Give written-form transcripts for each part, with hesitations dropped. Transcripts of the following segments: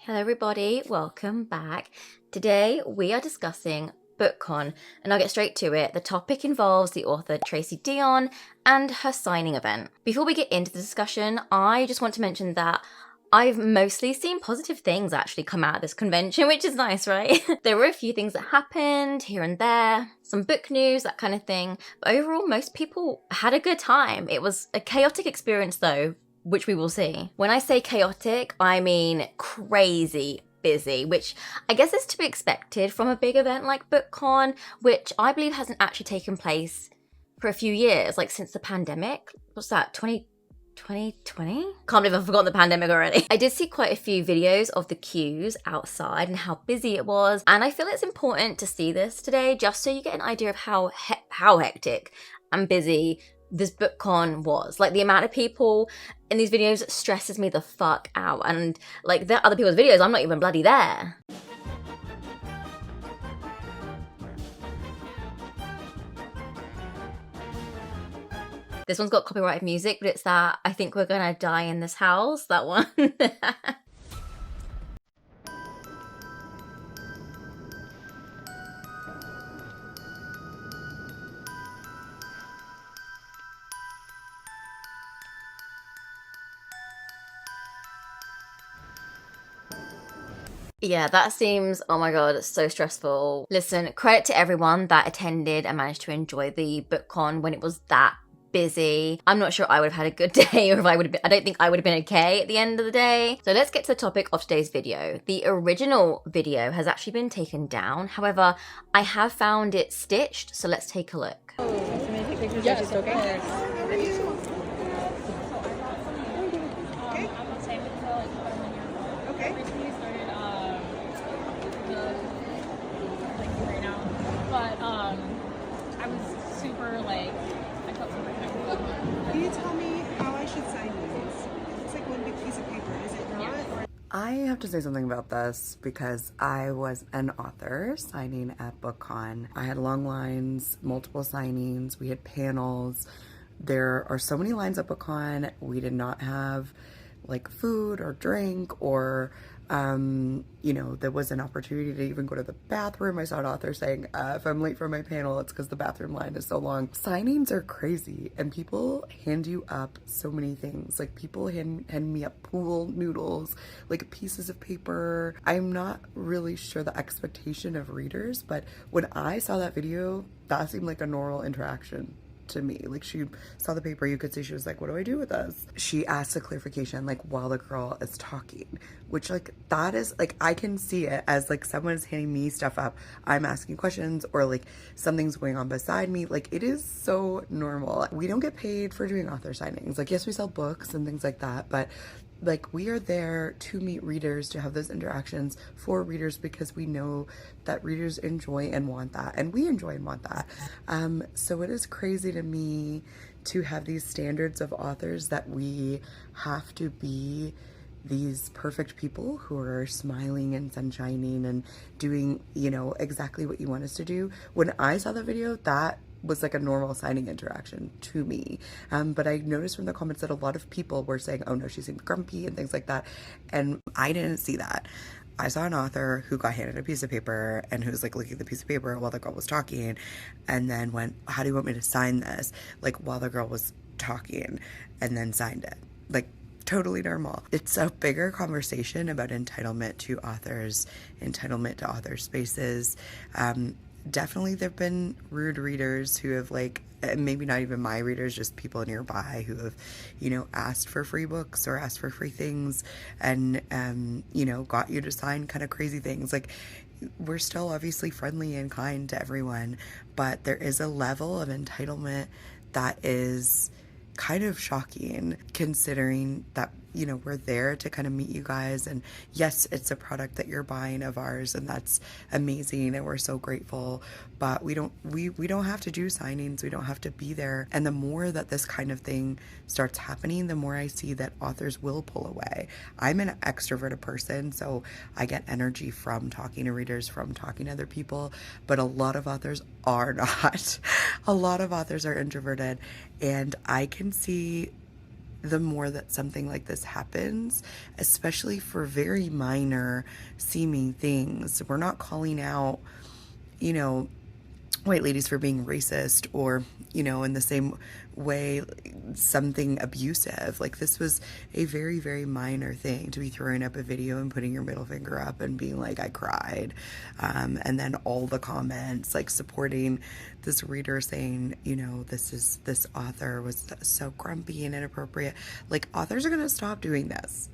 Hello everybody, welcome back. Today we are discussing BookCon and I'll get straight to it. The topic involves the author Tracy Deonn and her signing event. Before we get into the discussion, I just want to mention that I've mostly seen positive things actually come out of this convention, which is nice, right? There were a few things that happened here and there, some book news, that kind of thing. But overall, most people had a good time. It was a chaotic experience though, which we will see. When I say chaotic, I mean crazy busy, which I guess is to be expected from a big event like BookCon, which I believe hasn't actually taken place for a few years, like since the pandemic. What's that, 2020? Can't believe I've forgotten the pandemic already. I did see quite a few videos of the queues outside and how busy it was, and I feel it's important to see this today just so you get an idea of how hectic and busy this BookCon was. Like, the amount of people in these videos stresses me the fuck out, and like the other people's videos, I'm not even bloody there. This one's got copyrighted music, but it's that I think we're gonna die in this house, that one. Yeah, that seems, oh my god, it's so stressful. Listen, credit to everyone that attended and managed to enjoy the BookCon when it was that busy. I'm not sure I would have had a good day, or if I would have been, I don't think I would have been okay at the end of the day. So let's get to the topic of today's video. The original video has actually been taken down. However, I have found it stitched, so let's take a look. Can I take pictures? Yes, okay. Okay. Recently started the right now, but I was super I felt super connected. Can you tell me how I should sign these? It's like one big piece of paper, is it not? Yeah. Or I have to say something about this because I was an author signing at BookCon. I had long lines, multiple signings, we had panels. There are so many lines at BookCon. We did not have like food or drink or there was an opportunity to even go to the bathroom. I saw an author saying, if I'm late for my panel, it's because the bathroom line is so long. Signings are crazy, and people hand you up so many things. Like, people hand me up pool noodles, like pieces of paper. I'm not really sure the expectation of readers, but when I saw that video, that seemed like a normal interaction to me. Like, she saw the paper, you could see she was like, what do I do with this? She asked a clarification like while the girl is talking, which like that is like, I can see it as like someone's handing me stuff up, I'm asking questions, or like something's going on beside me. Like, it is so normal. We don't get paid for doing author signings. Like, yes, we sell books and things like that, but like, we are there to meet readers, to have those interactions for readers, because we know that readers enjoy and want that, and we enjoy and want that. So it is crazy to me to have these standards of authors that we have to be these perfect people who are smiling and sunshining and doing, exactly what you want us to do. When I saw the video, that was like a normal signing interaction to me. But I noticed from the comments that a lot of people were saying, oh no, she seemed grumpy and things like that. And I didn't see that. I saw an author who got handed a piece of paper and who was like looking at the piece of paper while the girl was talking, and then went, how do you want me to sign this? Like, while the girl was talking, and then signed it. Like, totally normal. It's a bigger conversation about entitlement to authors, entitlement to author spaces. Definitely there've been rude readers who have, like, maybe not even my readers, just people nearby who have, asked for free books or asked for free things and, got you to sign kind of crazy things. Like, we're still obviously friendly and kind to everyone, but there is a level of entitlement that is kind of shocking, considering that we're there to kind of meet you guys, and yes, it's a product that you're buying of ours, and that's amazing, and we're so grateful, but we don't have to do signings, we don't have to be there. And the more that this kind of thing starts happening, the more I see that authors will pull away. I'm an extroverted person, so I get energy from talking to readers, from talking to other people, but a lot of authors are not. A lot of authors are introverted, and I can see the more that something like this happens, especially for very minor seeming things. We're not calling out, you know, white ladies for being racist or, you know, in the same way, something abusive. Like, this was a very, very minor thing to be throwing up a video and putting your middle finger up and being like, I cried. And then all the comments, like, supporting this reader saying, you know, this author was so grumpy and inappropriate. Like, authors are going to stop doing this.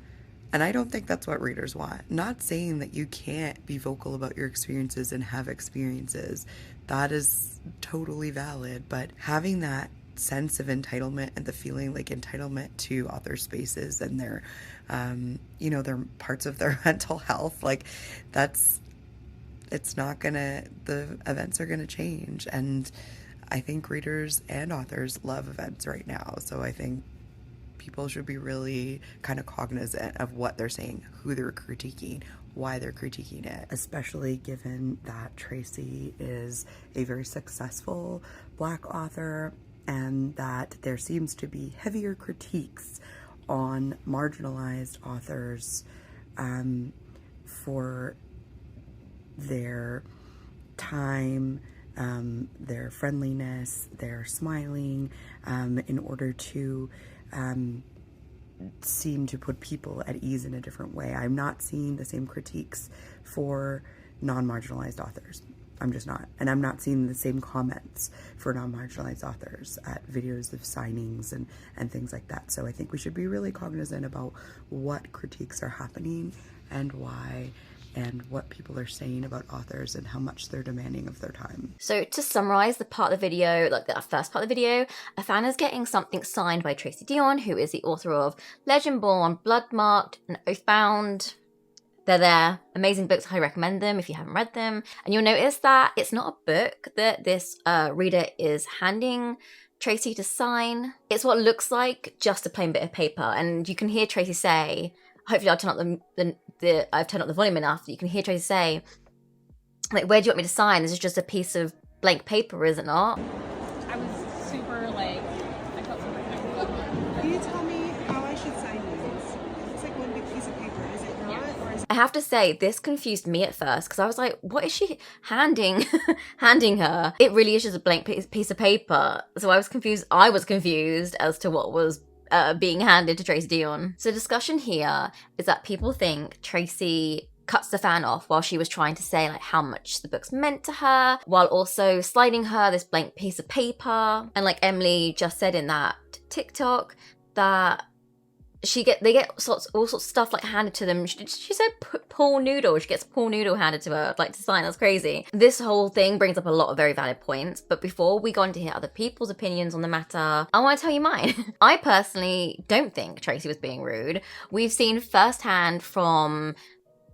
And I don't think that's what readers want. Not saying that you can't be vocal about your experiences and have experiences. That is totally valid. But having that sense of entitlement and the feeling like entitlement to author spaces and their, you know, their parts of their mental health, like, it's not gonna, the events are gonna change. And I think readers and authors love events right now. So I think people should be really kind of cognizant of what they're saying, who they're critiquing, why they're critiquing it, especially given that Tracy is a very successful Black author and that there seems to be heavier critiques on marginalized authors for their time, their friendliness, their smiling, in order to seem to put people at ease in a different way. I'm not seeing the same critiques for non-marginalized authors. I'm just not. And I'm not seeing the same comments for non-marginalized authors at videos of signings and things like that. So I think we should be really cognizant about what critiques are happening and why, and what people are saying about authors and how much they're demanding of their time. So to summarize the part of the video, like the first part of the video, a fan is getting something signed by Tracy Deonn, who is the author of Legendborn, Bloodmarked, and Oathbound. They're there. Amazing books. I recommend them if you haven't read them. And you'll notice that it's not a book that this reader is handing Tracy to sign. It's what looks like just a plain bit of paper. And you can hear Tracy say, hopefully I'll turn up I've turned up the volume enough that you can hear Tracy say, like, where do you want me to sign? This is just a piece of blank paper, is it not? I was super like, I felt super connected. Can you tell me how I should sign these? It's like one big piece of paper, is it not? Yes. Or is it... I have to say, this confused me at first because I was like, what is she handing her? It really is just a blank piece of paper. So I was confused as to what was being handed to Tracy Deonn. So the discussion here is that people think Tracy cuts the fan off while she was trying to say like how much the book's meant to her, while also sliding her this blank piece of paper. And like Emily just said in that TikTok, that they get all sorts of stuff like handed to them. She said pool noodle. She gets pool noodle handed to her like to sign. That's crazy. This whole thing brings up a lot of very valid points. But before we go on to hear other people's opinions on the matter, I want to tell you mine. I personally don't think Tracy was being rude. We've seen firsthand from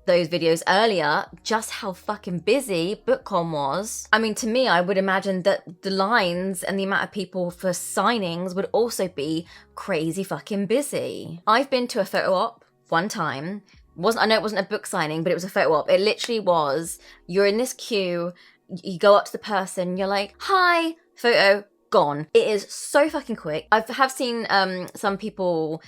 those videos earlier just how fucking busy BookCon was. I mean, to me, I would imagine that the lines and the amount of people for signings would also be crazy fucking busy. I've been to a photo op one time. I know it wasn't a book signing, but it was a photo op. It literally was, you're in this queue, you go up to the person, you're like, hi, photo, gone. It is so fucking quick. I have seen some people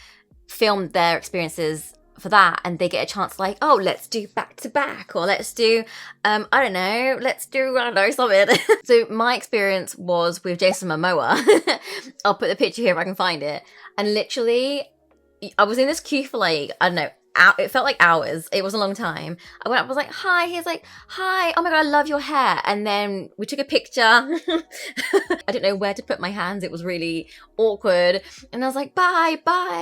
film their experiences for that, and they get a chance like, oh, let's do back to back, or let's do I don't know something. So my experience was with Jason Momoa. I'll put the picture here if I can find it. And literally I was in this queue for like, I don't know, it felt like hours. It was a long time. I went up, I was like, hi. He's like, hi, oh my god, I love your hair. And then we took a picture. I didn't know where to put my hands. It was really awkward. And I was like, bye.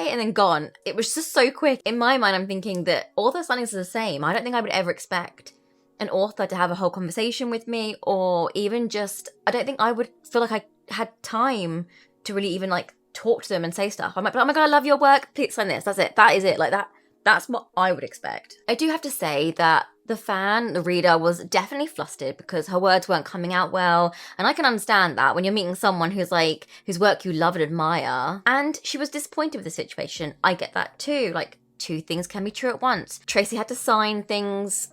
And then gone. It was just so quick. In my mind, I'm thinking that author signings are the same. I don't think I would ever expect an author to have a whole conversation with me, or even just, I don't think I would feel like I had time to really even like talk to them and say stuff. I might be like, oh my god, I love your work. Please sign this. That's it. That is it. Like that. That's what I would expect. I do have to say that the reader, was definitely flustered because her words weren't coming out well. And I can understand that when you're meeting someone whose work you love and admire. And she was disappointed with the situation. I get that too. Like, two things can be true at once. Tracy had to sign things,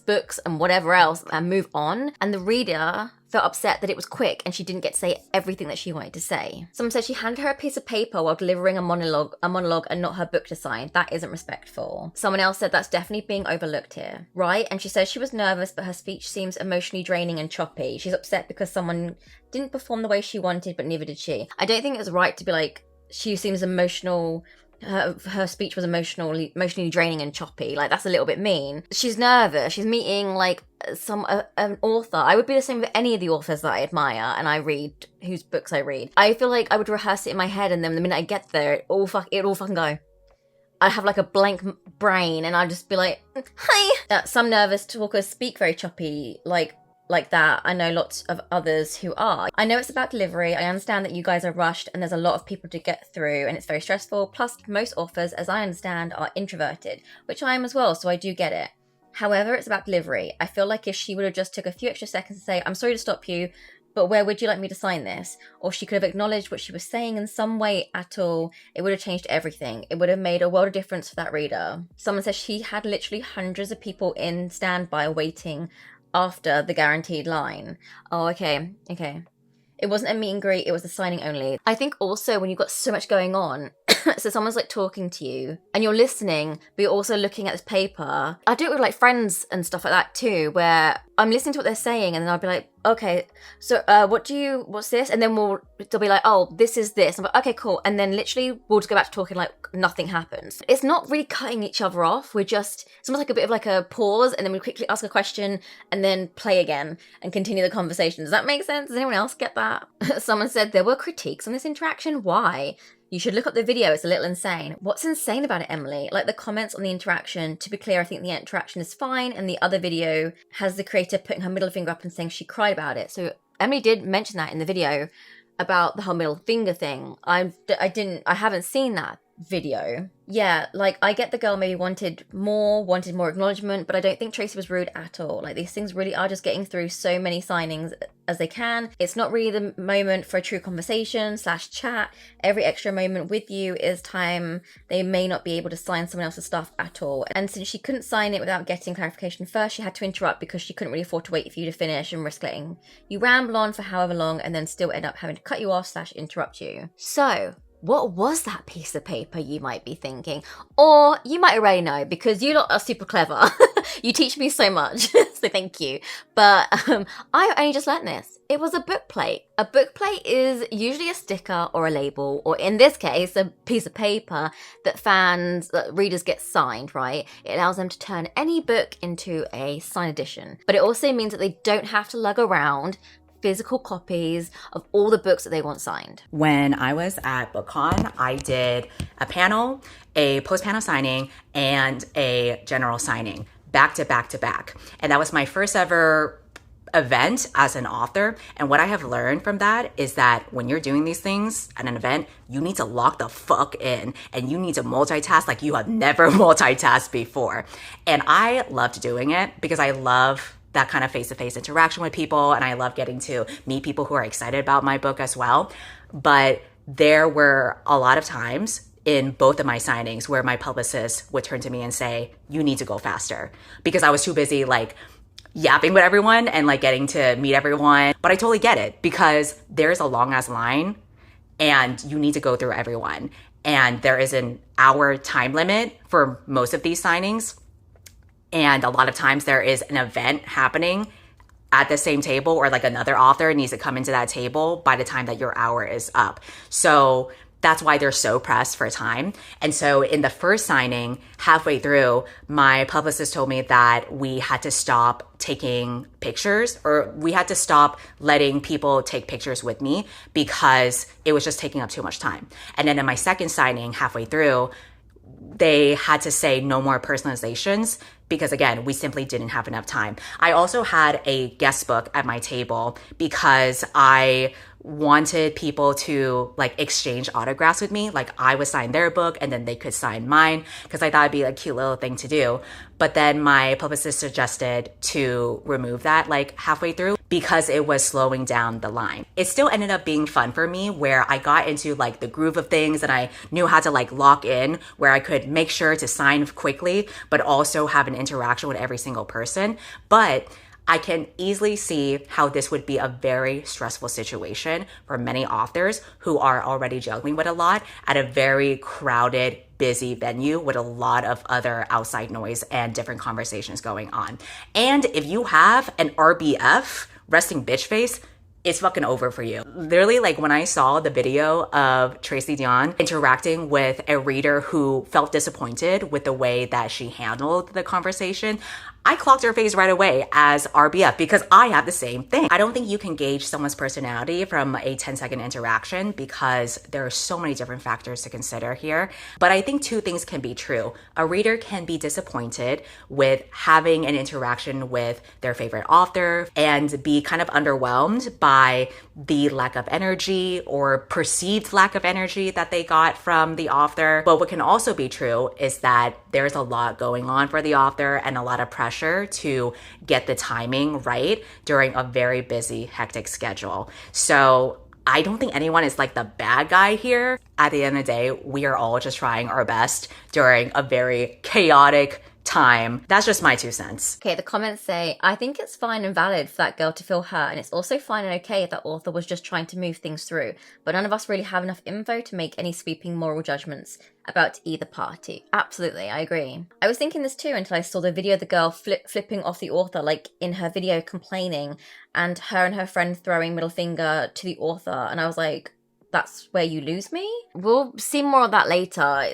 books and whatever else and move on. And the reader felt upset that it was quick and she didn't get to say everything that she wanted to say. Someone said she handed her a piece of paper while delivering a monologue and not her book to sign. That isn't respectful. Someone else said that's definitely being overlooked here. Right? And she says she was nervous, but her speech seems emotionally draining and choppy. She's upset because someone didn't perform the way she wanted, but neither did she. I don't think it was right to be like, she seems emotional. Her speech was emotionally draining and choppy. Like, that's a little bit mean. She's nervous. She's meeting like an author. I would be the same with any of the authors that I admire and I read, whose books I read. I feel like I would rehearse it in my head, and then the minute I get there, it all fucking go. I have like a blank brain, and I'd just be like, hi. Some nervous talkers speak very choppy, like that. I know lots of others who are. I know it's about delivery. I understand that you guys are rushed and there's a lot of people to get through and it's very stressful. Plus, most authors, as I understand, are introverted, which I am as well, so I do get it. However, it's about delivery. I feel like if she would have just took a few extra seconds to say, I'm sorry to stop you, but where would you like me to sign this? Or she could have acknowledged what she was saying in some way at all, it would have changed everything. It would have made a world of difference for that reader. Someone says she had literally hundreds of people in standby waiting after the guaranteed line. Oh, okay. It wasn't a meet and greet, it was the signing only. I think also when you've got so much going on, so someone's like talking to you and you're listening, but you're also looking at this paper. I do it with like friends and stuff like that too, where I'm listening to what they're saying and then I'll be like, okay, so what's this? And then they'll be like, oh, this is this. I'm like, okay, cool. And then literally we'll just go back to talking like nothing happens. It's not really cutting each other off. It's almost like a bit of like a pause, and then we quickly ask a question and then play again and continue the conversation. Does that make sense? Does anyone else get that? Someone said there were critiques on this interaction. Why? You should look up the video, it's a little insane. What's insane about it, Emily? Like the comments on the interaction, to be clear, I think the interaction is fine, and the other video has the creator putting her middle finger up and saying she cried about it. So Emily did mention that in the video about the whole middle finger thing. I haven't seen that video. Yeah, like I get the girl maybe wanted more acknowledgement, but I don't think Tracy was rude at all. Like these things really are just getting through so many signings as they can. It's not really the moment for a true conversation / chat. Every extra moment with you is time they may not be able to sign someone else's stuff at all. And since she couldn't sign it without getting clarification first, she had to interrupt because she couldn't really afford to wait for you to finish and risk letting you ramble on for however long and then still end up having to cut you off / interrupt you. So, what was that piece of paper, you might be thinking? Or you might already know because you lot are super clever. You teach me so much, so thank you. But I only just learned this. It was a book plate. A book plate is usually a sticker or a label, or in this case, a piece of paper that readers get signed, right? It allows them to turn any book into a signed edition. But it also means that they don't have to lug around physical copies of all the books that they want signed. When I was at BookCon, I did a panel, a post-panel signing, and a general signing back to back to back. And that was my first ever event as an author. And what I have learned from that is that when you're doing these things at an event, you need to lock the fuck in and you need to multitask like you have never multitasked before. And I loved doing it because I love that kind of face-to-face interaction with people, and I love getting to meet people who are excited about my book as well. But there were a lot of times in both of my signings where my publicist would turn to me and say, you need to go faster, because I was too busy like yapping with everyone and like getting to meet everyone. But I totally get it, because there's a long ass line and you need to go through everyone. And there is an hour time limit for most of these signings. And a lot of times there is an event happening at the same table, or like another author needs to come into that table by the time that your hour is up. So that's why they're so pressed for time. And so in the first signing, halfway through, my publicist told me that we had to stop taking pictures, or we had to stop letting people take pictures with me because it was just taking up too much time. And then in my second signing, halfway through, they had to say no more personalizations because, again, we simply didn't have enough time. I also had a guest book at my table because I wanted people to like exchange autographs with me. Like I would sign their book and then they could sign mine, because I thought it'd be a cute little thing to do. But then my publicist suggested to remove that like halfway through because it was slowing down the line. It still ended up being fun for me, where I got into like the groove of things and I knew how to like lock in, where I could make sure to sign quickly, but also have an interaction with every single person. But I can easily see how this would be a very stressful situation for many authors who are already juggling with a lot at a very crowded, busy venue with a lot of other outside noise and different conversations going on. And if you have an RBF, resting bitch face, it's fucking over for you. Literally, like when I saw the video of Tracy Deonn interacting with a reader who felt disappointed with the way that she handled the conversation, I clocked her face right away as RBF because I have the same thing. I don't think you can gauge someone's personality from a 10-second interaction because there are so many different factors to consider here. But I think two things can be true. A reader can be disappointed with having an interaction with their favorite author and be kind of underwhelmed by the lack of energy or perceived lack of energy that they got from the author. But what can also be true is that there's a lot going on for the author and a lot of pressure to get the timing right during a very busy, hectic schedule. So I don't think anyone is like the bad guy here. At the end of the day, we are all just trying our best during a very chaotic time. That's just my 2 cents. Okay, the comments say, I think it's fine and valid for that girl to feel hurt, and it's also fine and okay if that author was just trying to move things through, but none of us really have enough info to make any sweeping moral judgments about either party. Absolutely, I agree. I was thinking this too until I saw the video of the girl flipping off the author, like in her video complaining, and her friend throwing middle finger to the author, and I was like, that's where you lose me? We'll see more of that later.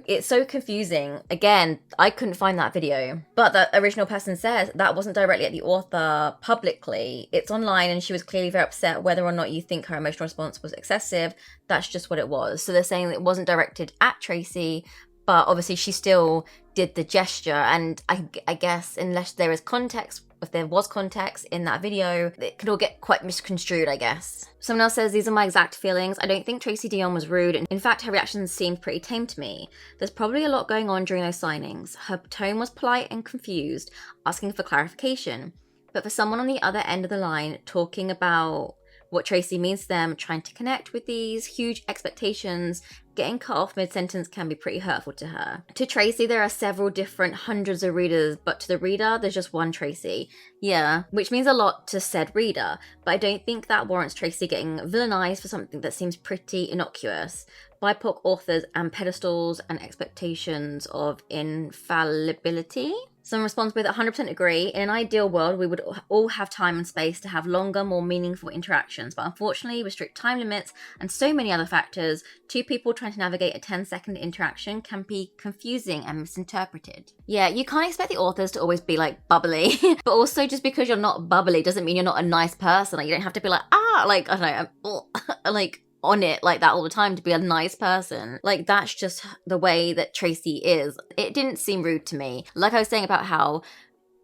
It's so confusing. Again, I couldn't find that video. But the original person says that wasn't directly at the author publicly. It's online and she was clearly very upset. Whether or not you think her emotional response was excessive, that's just what it was. So they're saying that it wasn't directed at Tracy, but obviously she still did the gesture. And I guess unless there is context, if there was context in that video, it could all get quite misconstrued, I guess. Someone else says, these are my exact feelings. I don't think Tracy Deonn was rude. In fact, her reactions seemed pretty tame to me. There's probably a lot going on during those signings. Her tone was polite and confused, asking for clarification. But for someone on the other end of the line talking about what Tracy means to them, trying to connect with these huge expectations, getting cut off mid-sentence can be pretty hurtful to her. To Tracy, there are several different hundreds of readers, but to the reader, there's just one Tracy. Yeah, which means a lot to said reader, but I don't think that warrants Tracy getting villainized for something that seems pretty innocuous. BIPOC authors and pedestals and expectations of infallibility. Someone responds with 100% agree. In an ideal world, we would all have time and space to have longer, more meaningful interactions. But unfortunately, with strict time limits and so many other factors, two people trying to navigate a 10-second interaction can be confusing and misinterpreted. Yeah, you can't expect the authors to always be like bubbly. But also just because you're not bubbly doesn't mean you're not a nice person. Like you don't have to be like, I don't know, like on it like that all the time to be a nice person. Like that's just the way that Tracy is. It didn't seem rude to me. Like I was saying about how,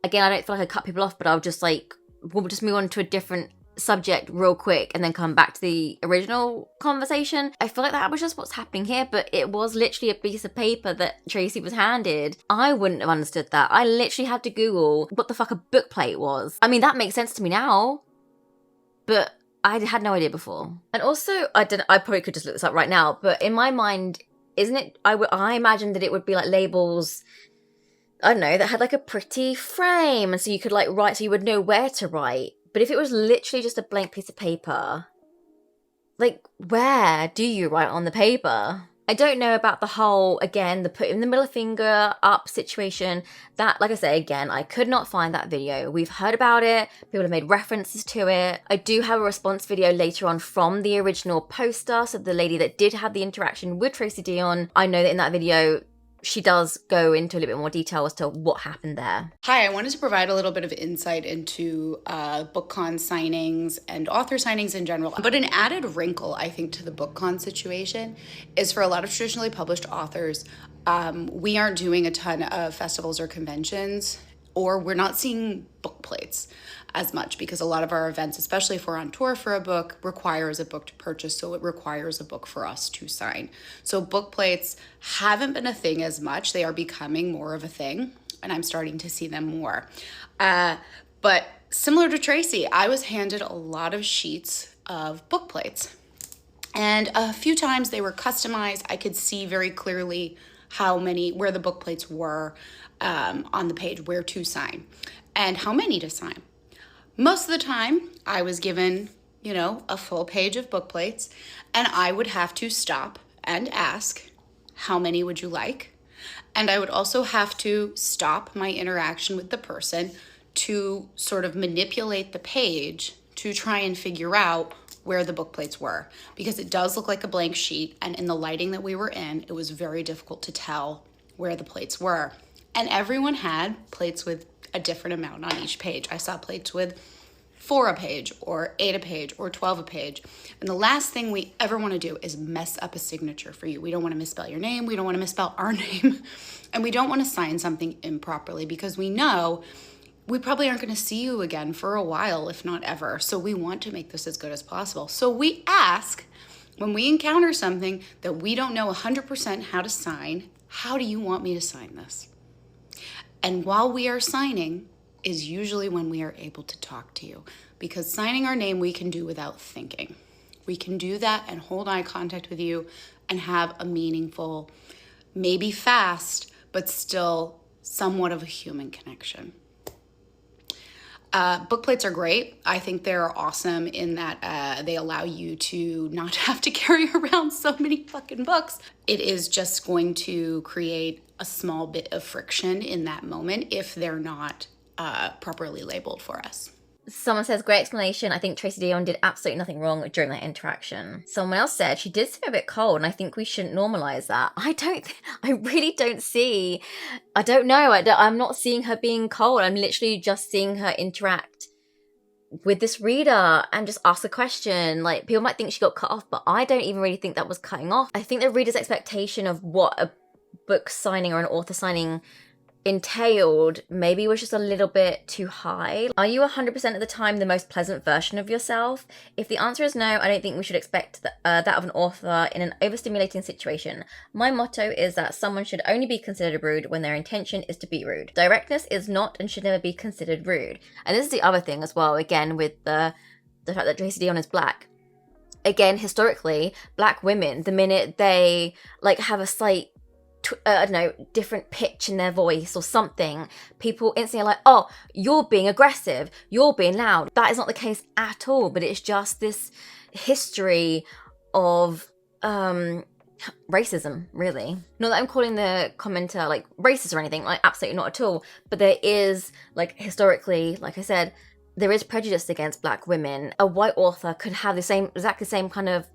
again, I don't feel like I cut people off, but I'll just like, we'll just move on to a different subject real quick and then come back to the original conversation. I feel like that was just what's happening here, but it was literally a piece of paper that Tracy was handed. I wouldn't have understood that. I literally had to Google what the fuck a book plate was. I mean, that makes sense to me now, but I had no idea before. And also, I probably could just look this up right now, but in my mind, isn't it, I imagined that it would be like labels, I don't know, that had like a pretty frame, and so you could like write, so you would know where to write. But if it was literally just a blank piece of paper, like where do you write on the paper? I don't know about the whole, again, the putting the middle finger up situation. That, like I say, again, I could not find that video. We've heard about it. People have made references to it. I do have a response video later on from the original poster. So the lady that did have the interaction with Tracy Deonn, I know that in that video, she does go into a little bit more detail as to what happened there. Hi, I wanted to provide a little bit of insight into BookCon signings and author signings in general. But an added wrinkle, I think, to the BookCon situation is for a lot of traditionally published authors, we aren't doing a ton of festivals or conventions, or we're not seeing book plates as much because a lot of our events, especially if we're on tour for a book, requires a book to purchase. So it requires a book for us to sign. So book plates haven't been a thing as much. They are becoming more of a thing, and I'm starting to see them more. But similar to Tracy, I was handed a lot of sheets of book plates. And a few times they were customized. I could see very clearly where the book plates were on the page, where to sign and how many to sign. Most of the time, I was given, a full page of book plates, and I would have to stop and ask, how many would you like? And I would also have to stop my interaction with the person to sort of manipulate the page to try and figure out where the book plates were, because it does look like a blank sheet, and in the lighting that we were in, it was very difficult to tell where the plates were. And everyone had plates with a different amount on each page. I saw plates with 4 a page, or 8 a page, or 12 a page. And the last thing we ever want to do is mess up a signature for you. We don't want to misspell your name. We don't want to misspell our name. And we don't want to sign something improperly, because we know we probably aren't going to see you again for a while, if not ever. So we want to make this as good as possible. So we ask, when we encounter something that we don't know 100% how to sign, how do you want me to sign this? And while we are signing is usually when we are able to talk to you, because signing our name we can do without thinking. We can do that and hold eye contact with you and have a meaningful, maybe fast, but still somewhat of a human connection. Book plates are great. I think they're awesome in that they allow you to not have to carry around so many fucking books. It is just going to create a small bit of friction in that moment if they're not properly labeled for us. Someone says, great explanation. I think Tracy Deonn did absolutely nothing wrong during that interaction. Someone else said, she did seem a bit cold, and I think we shouldn't normalize that. I really don't see, I don't know. I'm not seeing her being cold. I'm literally just seeing her interact with this reader and just ask a question. Like, people might think she got cut off, but I don't even really think that was cutting off. I think the reader's expectation of what a book signing or an author signing entailed maybe was just a little bit too high. Are you 100% of the time the most pleasant version of yourself? If the answer is no, I don't think we should expect that of an author in an overstimulating situation. My motto is that someone should only be considered rude when their intention is to be rude. Directness is not and should never be considered rude. And this is the other thing as well, again, with the fact that Tracy Deonn is black. Again, historically, black women, the minute they have a slight different pitch in their voice or something, people instantly are like, oh, you're being aggressive, you're being loud. That is not the case at all, but it's just this history of racism, really. Not that I'm calling the commenter racist or anything, absolutely not at all, but there is, historically, like I said, there is prejudice against black women. A white author could have exactly the same kind of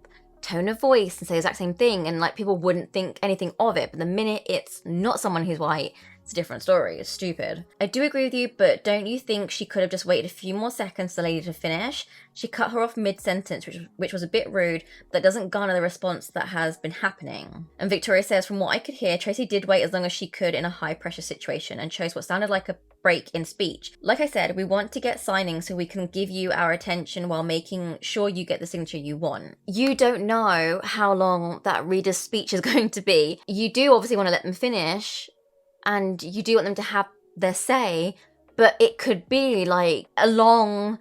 tone of voice and say the exact same thing, and people wouldn't think anything of it. But the minute it's not someone who's white, it's a different story. It's stupid. I do agree with you, but don't you think she could have just waited a few more seconds for the lady to finish? She cut her off mid-sentence, which was a bit rude, but that doesn't garner the response that has been happening. And Victoria says, from what I could hear, Tracy did wait as long as she could in a high-pressure situation and chose what sounded like a break in speech. Like I said, we want to get signings so we can give you our attention while making sure you get the signature you want. You don't know how long that reader's speech is going to be. You do obviously want to let them finish, and you do want them to have their say, but it could be a long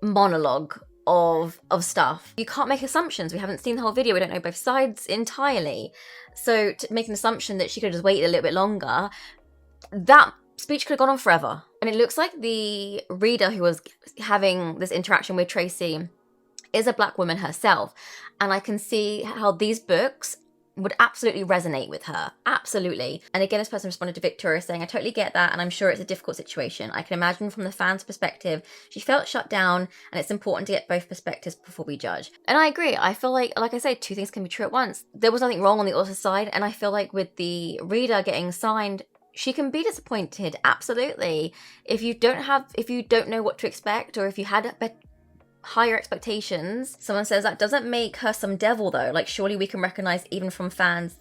monologue of stuff. You can't make assumptions. We haven't seen the whole video. We don't know both sides entirely. So to make an assumption that she could have just waited a little bit longer, that speech could have gone on forever. And it looks like the reader who was having this interaction with Tracy is a black woman herself. And I can see how these books would absolutely resonate with her. Absolutely. And again, this person responded to Victoria saying, I totally get that, and I'm sure it's a difficult situation. I can imagine from the fan's perspective, she felt shut down, and it's important to get both perspectives before we judge. And I agree. I feel like I said, two things can be true at once. There was nothing wrong on the author's side, and I feel like with the reader getting signed, she can be disappointed. Absolutely. If you don't know what to expect, or if you had higher expectations. Someone says that doesn't make her some devil though. Surely we can recognize even from fans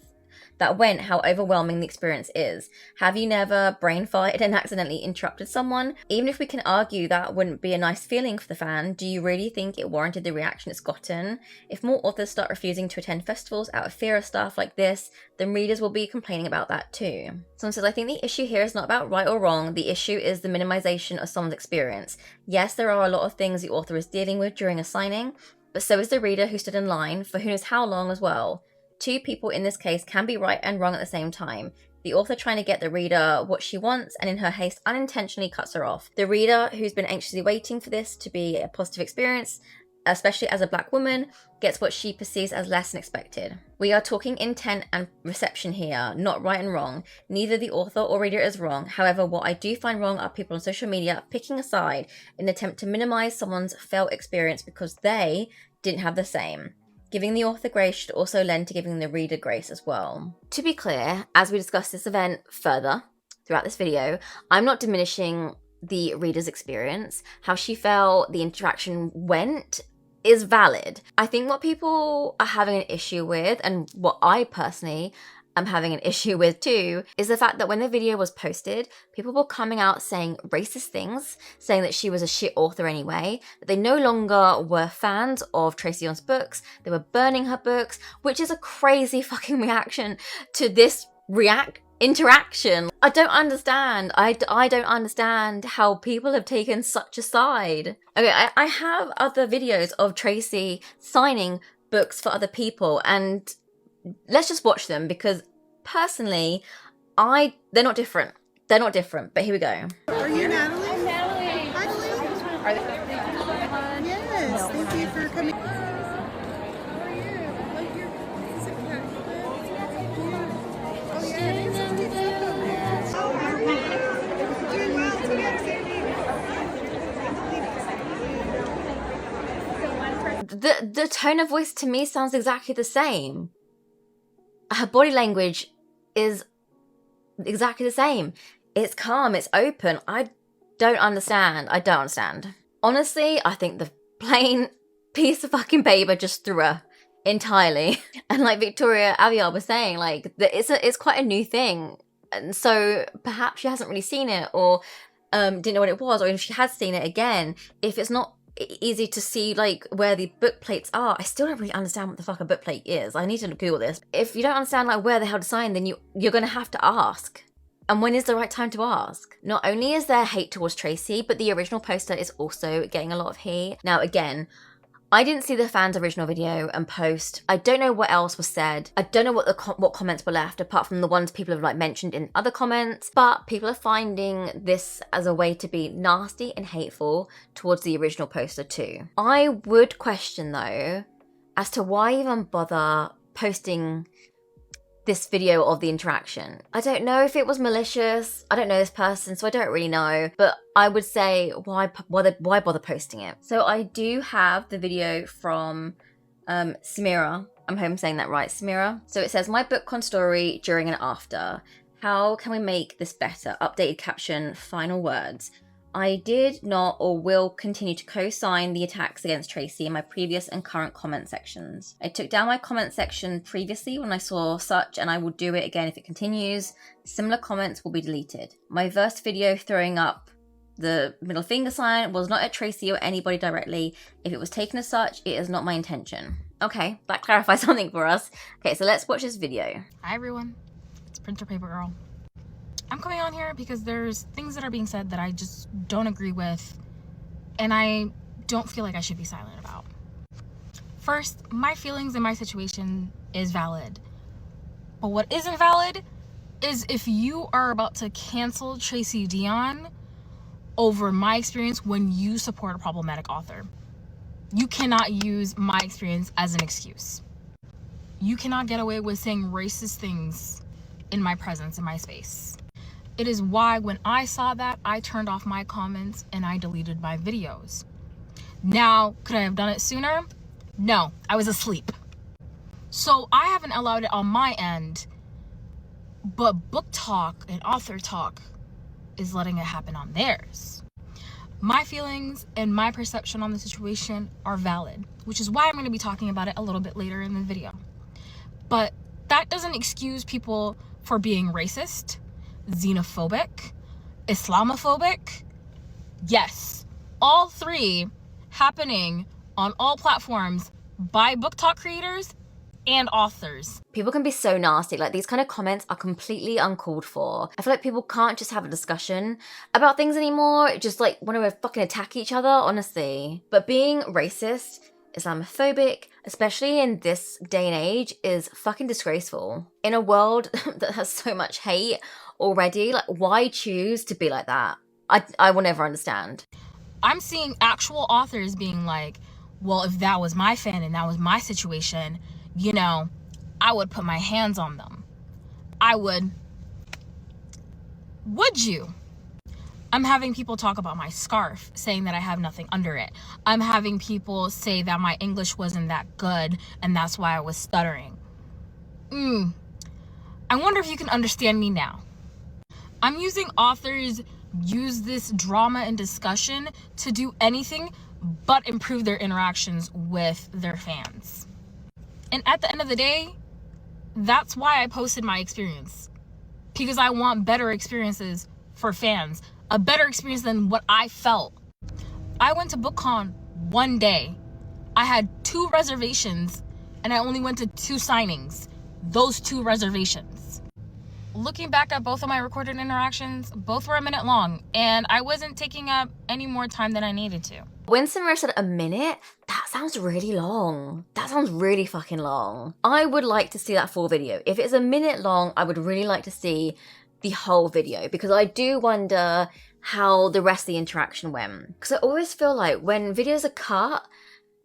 that went how overwhelming the experience is. Have you never brain farted and accidentally interrupted someone? Even if we can argue that wouldn't be a nice feeling for the fan, do you really think it warranted the reaction it's gotten? If more authors start refusing to attend festivals out of fear of stuff like this, then readers will be complaining about that too. Someone says, I think the issue here is not about right or wrong. The issue is the minimization of someone's experience. Yes, there are a lot of things the author is dealing with during a signing, but so is the reader who stood in line for who knows how long as well. Two people in this case can be right and wrong at the same time. The author trying to get the reader what she wants and in her haste unintentionally cuts her off. The reader, who's been anxiously waiting for this to be a positive experience, especially as a black woman, gets what she perceives as less than expected. We are talking intent and reception here, not right and wrong. Neither the author or reader is wrong. However, what I do find wrong are people on social media picking a side in an attempt to minimize someone's felt experience because they didn't have the same. Giving the author grace should also lend to giving the reader grace as well. To be clear, as we discuss this event further throughout this video, I'm not diminishing the reader's experience. How she felt the interaction went is valid. I think what people are having an issue with, and what I personally am having an issue with too, is the fact that when the video was posted, people were coming out saying racist things, saying that she was a shit author anyway, that they no longer were fans of Tracy Deonn's books, they were burning her books, which is a crazy fucking reaction to this interaction. I don't understand. I don't understand how people have taken such a side. Okay, I have other videos of Tracy signing books for other people, and let's just watch them because personally, they're not different. They're not different, but here we go. Are you Natalie? I'm Natalie. Hi, Natalie. Yes, thank you for coming. How are you? Like your music Oh, yeah, it is. It's cute stuff over there. Oh, doing well together. The tone of voice to me sounds exactly the same. Her body language is exactly the same. It's calm, it's open. I don't understand. Honestly, I think the plain piece of fucking paper just threw her entirely. And like Victoria Avial was saying, like, it's quite a new thing. And so perhaps she hasn't really seen it or didn't know what it was, or if she has seen it again, if it's not easy to see like where the book plates are. I still don't really understand what the fuck a book plate is. I need to Google this. If you don't understand like where the hell to sign, then you're gonna have to ask. And when is the right time to ask? Not only is there hate towards Tracy, but the original poster is also getting a lot of hate. Now again, I didn't see the fans' original video and post. I don't know what else was said. I don't know what comments were left apart from the ones people have like mentioned in other comments. But people are finding this as a way to be nasty and hateful towards the original poster too. I would question though as to why even bother posting this video of the interaction. I don't know if it was malicious. I don't know this person, so I don't really know. But I would say, why bother posting it? So I do have the video from Samira. I'm hoping I'm saying that right, Samira. So it says, my BookCon story during and after. How can we make this better? Updated caption, final words. I did not or will continue to co-sign the attacks against Tracy in my previous and current comment sections. I took down my comment section previously when I saw such, and I will do it again if it continues. Similar comments will be deleted. My first video throwing up the middle finger sign was not at Tracy or anybody directly. If it was taken as such, it is not my intention. Okay, that clarifies something for us. Okay, so let's watch this video. Hi everyone, it's Printer Paper Girl. I'm coming on here because there's things that are being said that I just don't agree with, and I don't feel like I should be silent about. First, my feelings in my situation is valid, but what isn't valid is if you are about to cancel Tracy Deonn over my experience when you support a problematic author. You cannot use my experience as an excuse. You cannot get away with saying racist things in my presence, in my space. It is why when I saw that, I turned off my comments and I deleted my videos. Now, could I have done it sooner? No, I was asleep. So I haven't allowed it on my end, but book talk and author talk is letting it happen on theirs. My feelings and my perception on the situation are valid, which is why I'm going to be talking about it a little bit later in the video. But that doesn't excuse people for being racist, xenophobic, Islamophobic. Yes, all three happening on all platforms by book talk creators and authors. People can be so nasty. Like, these kind of comments are completely uncalled for. I feel like people can't just have a discussion about things anymore. Just like want to fucking attack each other, honestly. But being racist Islamophobic, especially in this day and age, is fucking disgraceful. In a world that has so much hate already, like, why choose to be like that? I will never understand. I'm seeing actual authors being like, well, if that was my fan and that was my situation, you know, I would put my hands on them. I would. Would you? I'm having people talk about my scarf, saying that I have nothing under it. I'm having people say that my English wasn't that good and that's why I was stuttering. I wonder if you can understand me now. I'm using authors use this drama and discussion to do anything but improve their interactions with their fans. And at the end of the day, that's why I posted my experience. Because I want better experiences for fans. A better experience than what I felt. I went to BookCon one day. I had 2 reservations and I only went to 2 signings. Those 2 reservations. Looking back at both of my recorded interactions, both were a minute long, and I wasn't taking up any more time than I needed to. When Samira said a minute, that sounds really long. That sounds really fucking long. I would like to see that full video. If it's a minute long, I would really like to see the whole video, because I do wonder how the rest of the interaction went. Because I always feel like when videos are cut,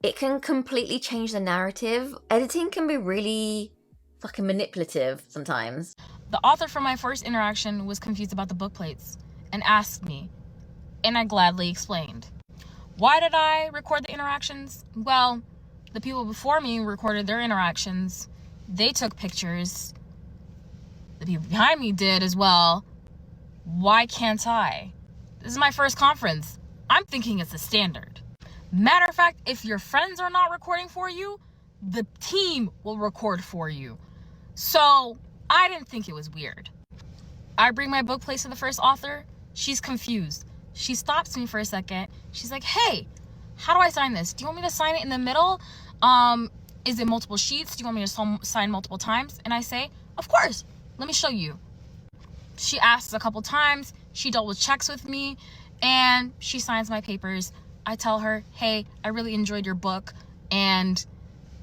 it can completely change the narrative. Editing can be really fucking manipulative sometimes. The author from my first interaction was confused about the book plates and asked me, and I gladly explained. Why did I record the interactions? Well, the people before me recorded their interactions. They took pictures. The people behind me did as well. Why can't I? This is my first conference. I'm thinking it's a standard. Matter of fact, if your friends are not recording for you, the team will record for you. So I didn't think it was weird. I bring my book plates to the first author. She's confused. She stops me for a second. She's like, hey, how do I sign this? Do you want me to sign it in the middle? Is it multiple sheets? Do you want me to sign multiple times? And I say, of course. Let me show you. She asks a couple times. She double checks with me and she signs my papers. I tell her, hey, I really enjoyed your book, and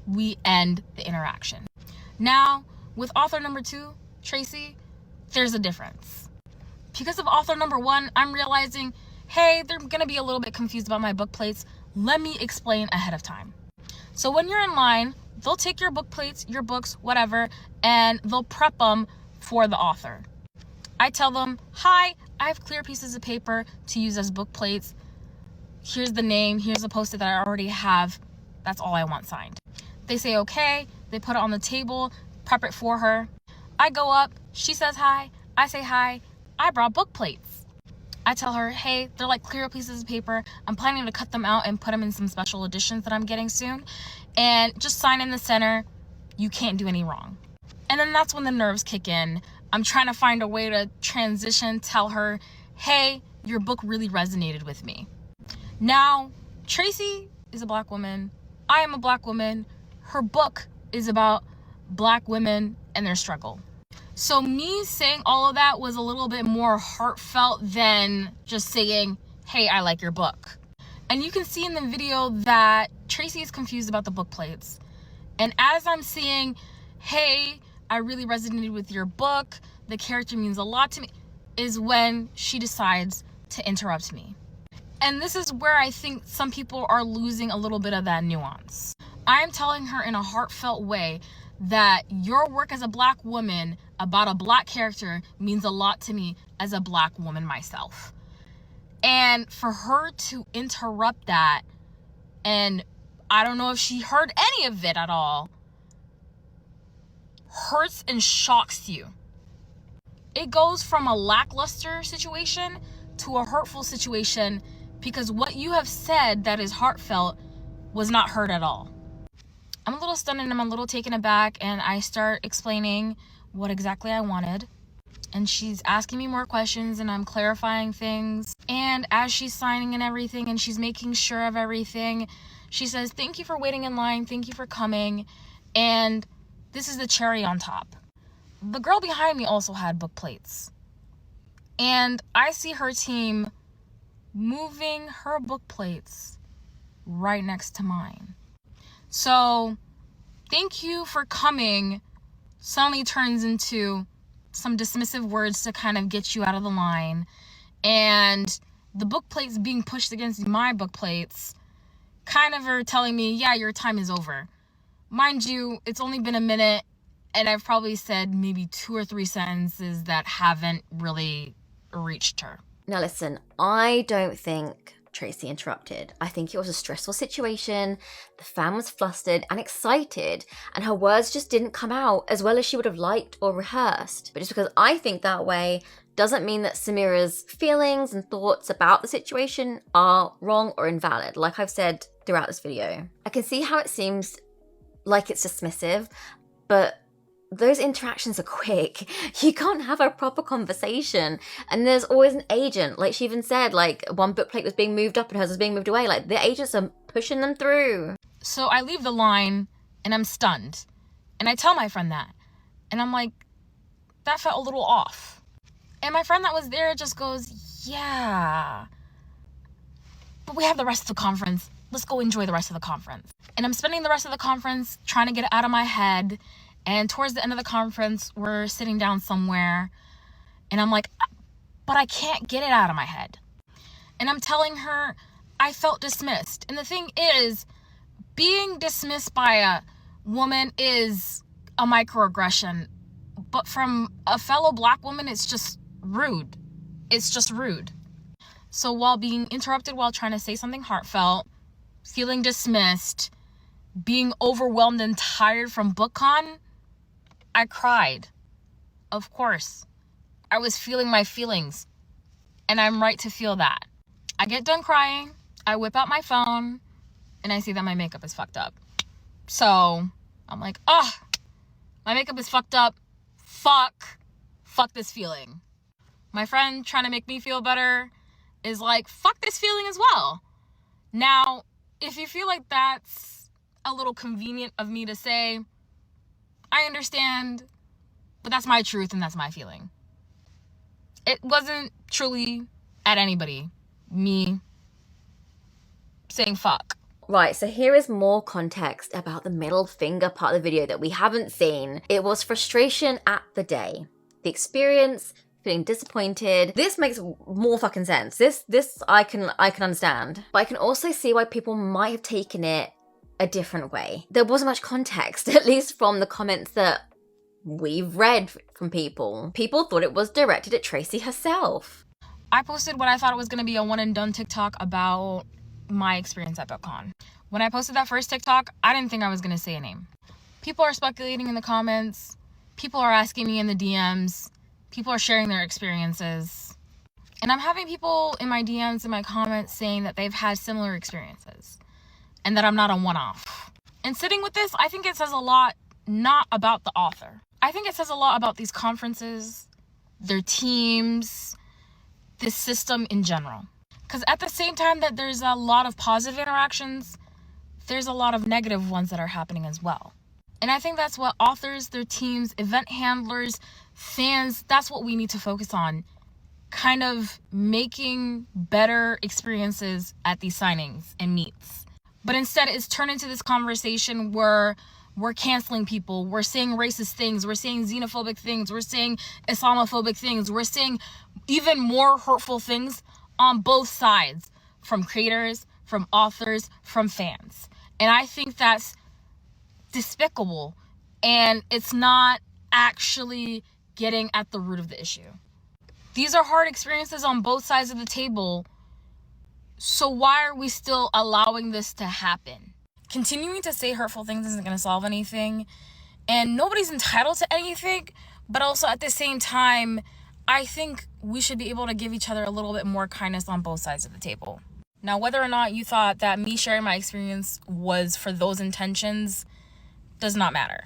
we end the interaction. Now, with author number 2, Tracy, there's a difference. Because of author number 1, I'm realizing, hey, they're gonna be a little bit confused about my book plates. Let me explain ahead of time. So when you're in line, they'll take your book plates, your books, whatever, and they'll prep them for the author. I tell them, hi, I have clear pieces of paper to use as book plates. Here's the name, here's the post-it that I already have. That's all I want signed. They say okay, they put it on the table, prep it for her. I go up, she says hi, I say hi, I brought book plates. I tell her, hey, they're like clear pieces of paper. I'm planning to cut them out and put them in some special editions that I'm getting soon. And just sign in the center, you can't do any wrong. And then that's when the nerves kick in. I'm trying to find a way to transition, tell her, hey, your book really resonated with me. Now, Tracy is a Black woman. I am a Black woman. Her book is about Black women and their struggle. So me saying all of that was a little bit more heartfelt than just saying, hey, I like your book. And you can see in the video that Tracy is confused about the book plates. And as I'm saying, hey, I really resonated with your book, the character means a lot to me, is when she decides to interrupt me. And this is where I think some people are losing a little bit of that nuance. I'm telling her in a heartfelt way that your work as a Black woman about a Black character means a lot to me as a Black woman myself. And for her to interrupt that, and I don't know if she heard any of it at all, hurts and shocks you. It goes from a lackluster situation to a hurtful situation because what you have said that is heartfelt was not heard at all. I'm a little stunned and I'm a little taken aback, and I start explaining what exactly I wanted. And she's asking me more questions and I'm clarifying things. And as she's signing and everything and she's making sure of everything, she says, thank you for waiting in line. Thank you for coming. And this is the cherry on top. The girl behind me also had book plates. And I see her team moving her book plates right next to mine. So thank you for coming suddenly turns into some dismissive words to kind of get you out of the line. And the book plates being pushed against my book plates kind of are telling me, yeah, your time is over. Mind you, it's only been a minute, and I've probably said maybe 2 or 3 sentences that haven't really reached her. Now listen, I don't think Tracy interrupted. I think it was a stressful situation. The fan was flustered and excited, and her words just didn't come out as well as she would have liked or rehearsed. But just because I think that way doesn't mean that Samira's feelings and thoughts about the situation are wrong or invalid, like I've said throughout this video. I can see how it seems like it's dismissive, but those interactions are quick. You can't have a proper conversation. And there's always an agent. Like she even said, like one book plate was being moved up and hers was being moved away. Like the agents are pushing them through. So I leave the line and I'm stunned. And I tell my friend that. And I'm like, that felt a little off. And my friend that was there just goes, yeah, but we have the rest of the conference. Let's go enjoy the rest of the conference. And I'm spending the rest of the conference trying to get it out of my head. And towards the end of the conference, we're sitting down somewhere. And I'm like, but I can't get it out of my head. And I'm telling her I felt dismissed. And the thing is, being dismissed by a woman is a microaggression. But from a fellow Black woman, it's just rude. It's just rude. So while being interrupted while trying to say something heartfelt, feeling dismissed, being overwhelmed and tired from BookCon, I cried. Of course. I was feeling my feelings. And I'm right to feel that. I get done crying, I whip out my phone, and I see that my makeup is fucked up. So I'm like, my makeup is fucked up. Fuck this feeling. My friend trying to make me feel better is like, fuck this feeling as well. Now, if you feel like that's a little convenient of me to say, I understand, but that's my truth and that's my feeling. It wasn't truly at anybody, me saying fuck. Right, so here is more context about the middle finger part of the video that we haven't seen. It was frustration at the day. The experience, feeling disappointed. This makes more fucking sense. This I can understand. But I can also see why people might have taken it a different way. There wasn't much context, at least from the comments that we've read from people. People thought it was directed at Tracy herself. I posted what I thought it was going to be a one and done TikTok about my experience at BookCon. When I posted that first TikTok, I didn't think I was going to say a name. People are speculating in the comments. People are asking me in the DMs. People are sharing their experiences. And I'm having people in my DMs and my comments saying that they've had similar experiences and that I'm not a one-off. And sitting with this, I think it says a lot not about the author. I think it says a lot about these conferences, their teams, this system in general. Because at the same time that there's a lot of positive interactions, there's a lot of negative ones that are happening as well. And I think that's what authors, their teams, event handlers, fans, that's what we need to focus on. Kind of making better experiences at these signings and meets. But instead it's turned into this conversation where we're canceling people, we're saying racist things, we're saying xenophobic things, we're saying Islamophobic things, we're saying even more hurtful things on both sides, from creators, from authors, from fans. And I think that's despicable, and it's not actually getting at the root of the issue. These are hard experiences on both sides of the table, so why are we still allowing this to happen? Continuing to say hurtful things isn't going to solve anything, and nobody's entitled to anything, but also at the same time, I think we should be able to give each other a little bit more kindness on both sides of the table. Now, whether or not you thought that me sharing my experience was for those intentions does not matter.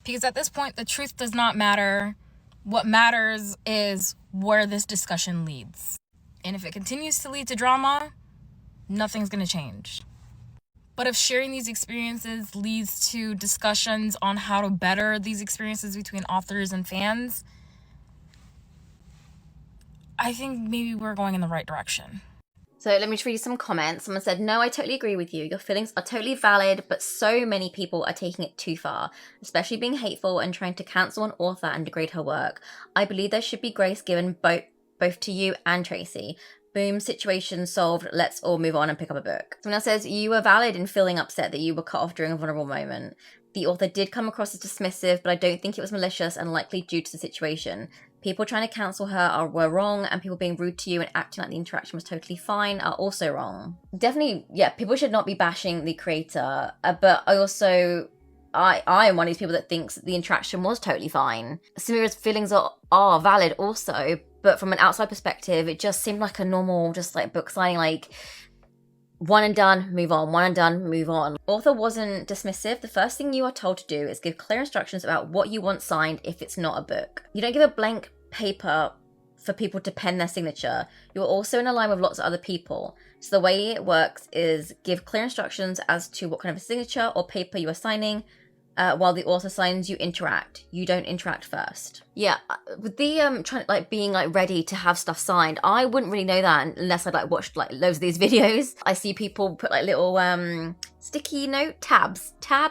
Because at this point, the truth does not matter. What matters is where this discussion leads. And if it continues to lead to drama, nothing's going to change. But if sharing these experiences leads to discussions on how to better these experiences between authors and fans, I think maybe we're going in the right direction. So let me just read you some comments. Someone said, no, I totally agree with you. Your feelings are totally valid, but so many people are taking it too far, especially being hateful and trying to cancel an author and degrade her work. I believe there should be grace given both to you and Tracy. Boom, situation solved. Let's all move on and pick up a book. Someone else says, you were valid in feeling upset that you were cut off during a vulnerable moment. The author did come across as dismissive, but I don't think it was malicious and likely due to the situation. People trying to cancel her were wrong, and people being rude to you and acting like the interaction was totally fine are also wrong. Definitely, yeah, people should not be bashing the creator, but I am one of these people that thinks the interaction was totally fine. Samira's feelings are valid also, but from an outside perspective, it just seemed like a normal, just like book signing, like one and done, move on, one and done, move on. Author wasn't dismissive. The first thing you are told to do is give clear instructions about what you want signed if it's not a book. You don't give a blank paper for people to pen their signature. You're also in a line with lots of other people. So the way it works is give clear instructions as to what kind of a signature or paper you are signing. While the author signs, you interact. You don't interact first. Yeah, with the being ready to have stuff signed, I wouldn't really know that unless I'd watched loads of these videos. I see people put little sticky note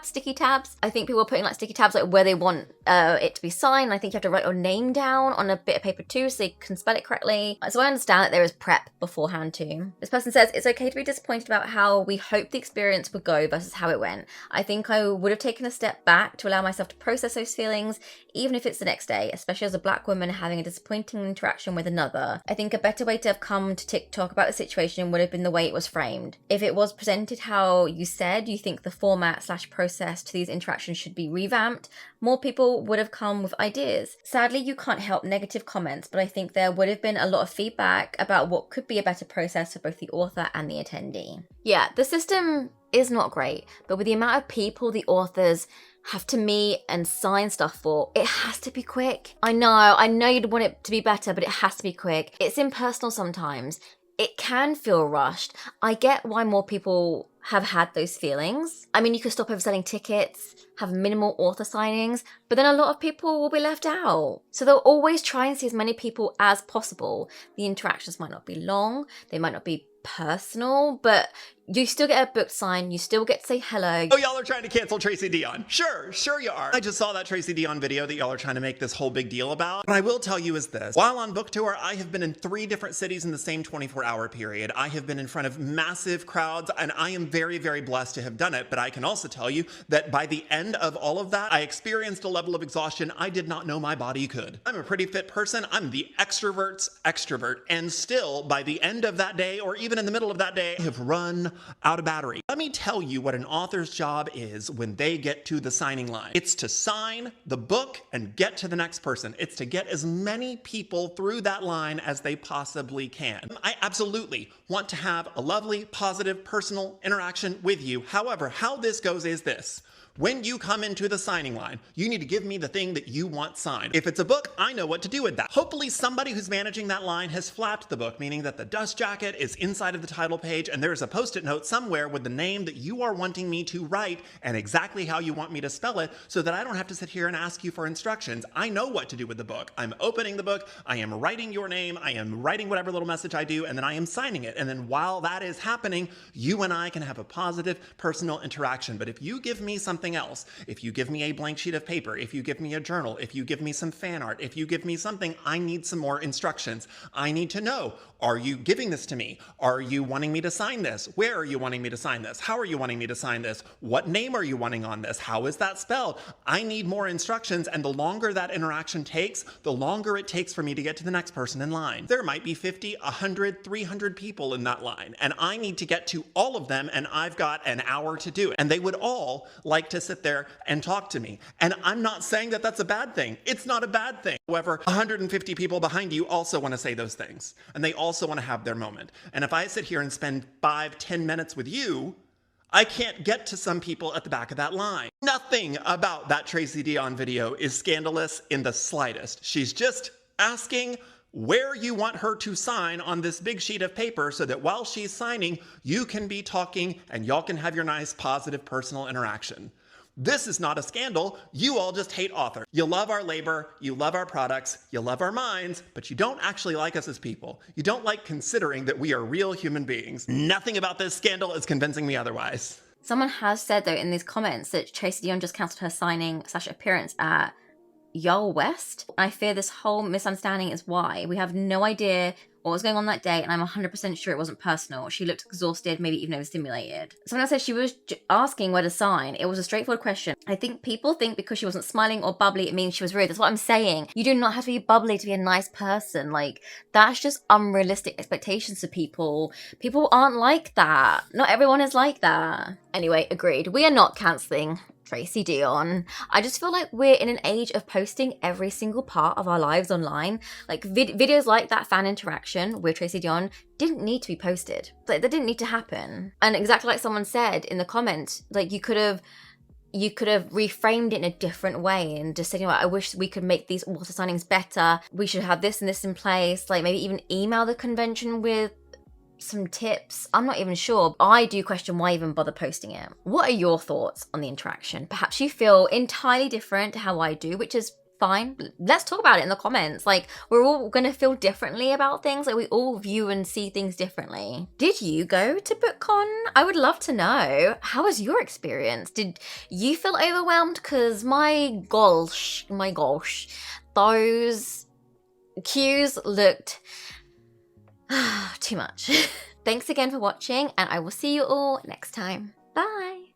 sticky tabs. I think people are putting sticky tabs where they want it to be signed. I think you have to write your name down on a bit of paper too so you can spell it correctly. So I understand that there is prep beforehand too. This person says, it's okay to be disappointed about how we hoped the experience would go versus how it went. I think I would have taken a step back to allow myself to process those feelings, even if it's the next day, especially as a black woman having a disappointing interaction with another. I think a better way to have come to TikTok about the situation would have been the way it was framed. If it was presented how you said you think the format/process to these interactions should be revamped, more people would have come with ideas. Sadly, you can't help negative comments, but I think there would have been a lot of feedback about what could be a better process for both the author and the attendee. Yeah, the system is not great, but with the amount of people the authors have to meet and sign stuff for, it has to be quick. I know you'd want it to be better, but it has to be quick. It's impersonal sometimes. It can feel rushed. I get why more people have had those feelings. I mean, you could stop overselling tickets, have minimal author signings, but then a lot of people will be left out. So they'll always try and see as many people as possible. The interactions might not be long, they might not be personal, but you still get a book sign, you still get to say hello. Oh, y'all are trying to cancel Tracy Deonn. Sure you are. I just saw that Tracy Deonn video that y'all are trying to make this whole big deal about. What I will tell you is this. While on book tour, I have been in 3 different cities in the same 24-hour period. I have been in front of massive crowds, and I am very, very blessed to have done it. But I can also tell you that by the end of all of that, I experienced a level of exhaustion I did not know my body could. I'm a pretty fit person. I'm the extrovert's extrovert. And still, by the end of that day, or even in the middle of that day, I have run out of battery. Let me tell you what an author's job is when they get to the signing line. It's to sign the book and get to the next person. It's to get as many people through that line as they possibly can. I absolutely want to have a lovely, positive, personal interaction with you. However, how this goes is this. When you come into the signing line, you need to give me the thing that you want signed. If it's a book, I know what to do with that. Hopefully somebody who's managing that line has flapped the book, meaning that the dust jacket is inside of the title page and there's a post-it note somewhere with the name that you are wanting me to write and exactly how you want me to spell it so that I don't have to sit here and ask you for instructions. I know what to do with the book. I'm opening the book, I am writing your name, I am writing whatever little message I do, and then I am signing it. And then while that is happening, you and I can have a positive personal interaction. But if you give me something else, if you give me a blank sheet of paper, if you give me a journal, if you give me some fan art, if you give me something, I need some more instructions. I need to know, are you giving this to me? Are you wanting me to sign this? Where are you wanting me to sign this? How are you wanting me to sign this? What name are you wanting on this? How is that spelled? I need more instructions, and the longer that interaction takes, the longer it takes for me to get to the next person in line. There might be 50, 100, 300 people in that line, and I need to get to all of them, and I've got an hour to do it. And they would all like to sit there and talk to me. And I'm not saying that that's a bad thing. It's not a bad thing. However, 150 people behind you also want to say those things, and they also want to have their moment. And if I sit here and spend 5-10 minutes with you, I can't get to some people at the back of that line. Nothing about that Tracy Deonn video is scandalous in the slightest. She's just asking where you want her to sign on this big sheet of paper so that while she's signing, you can be talking and y'all can have your nice, positive, personal interaction. This is not a scandal. You all just hate authors. You love our labor, you love our products, you love our minds, but you don't actually like us as people. You don't like considering that we are real human beings. Nothing about this scandal is convincing me otherwise. Someone has said, though, in these comments that Tracy Deonn just cancelled her signing/appearance at Yale West. I fear this whole misunderstanding is why. We have no idea what was going on that day, and I'm 100% sure it wasn't personal. She looked exhausted, maybe even overstimulated. Someone else said she was asking where to sign. It was a straightforward question. I think people think because she wasn't smiling or bubbly, it means she was rude. That's what I'm saying. You do not have to be bubbly to be a nice person. Like, that's just unrealistic expectations for people. People aren't like that. Not everyone is like that. Anyway, agreed. We are not cancelling Tracy Deonn. I just feel like we're in an age of posting every single part of our lives online. Like videos like that fan interaction with Tracy Deonn didn't need to be posted. Like, that didn't need to happen. And exactly like someone said in the comment, like you could have reframed it in a different way and just said, you know what, I wish we could make these author signings better. We should have this and this in place. Like maybe even email the convention with some tips. I'm not even sure. I do question why even bother posting it. What are your thoughts on the interaction? Perhaps you feel entirely different to how I do, which is fine. Let's talk about it in the comments. Like, we're all going to feel differently about things. Like, we all view and see things differently. Did you go to BookCon? I would love to know. How was your experience? Did you feel overwhelmed? Because my gosh, those queues looked too much. Thanks again for watching, and I will see you all next time. Bye!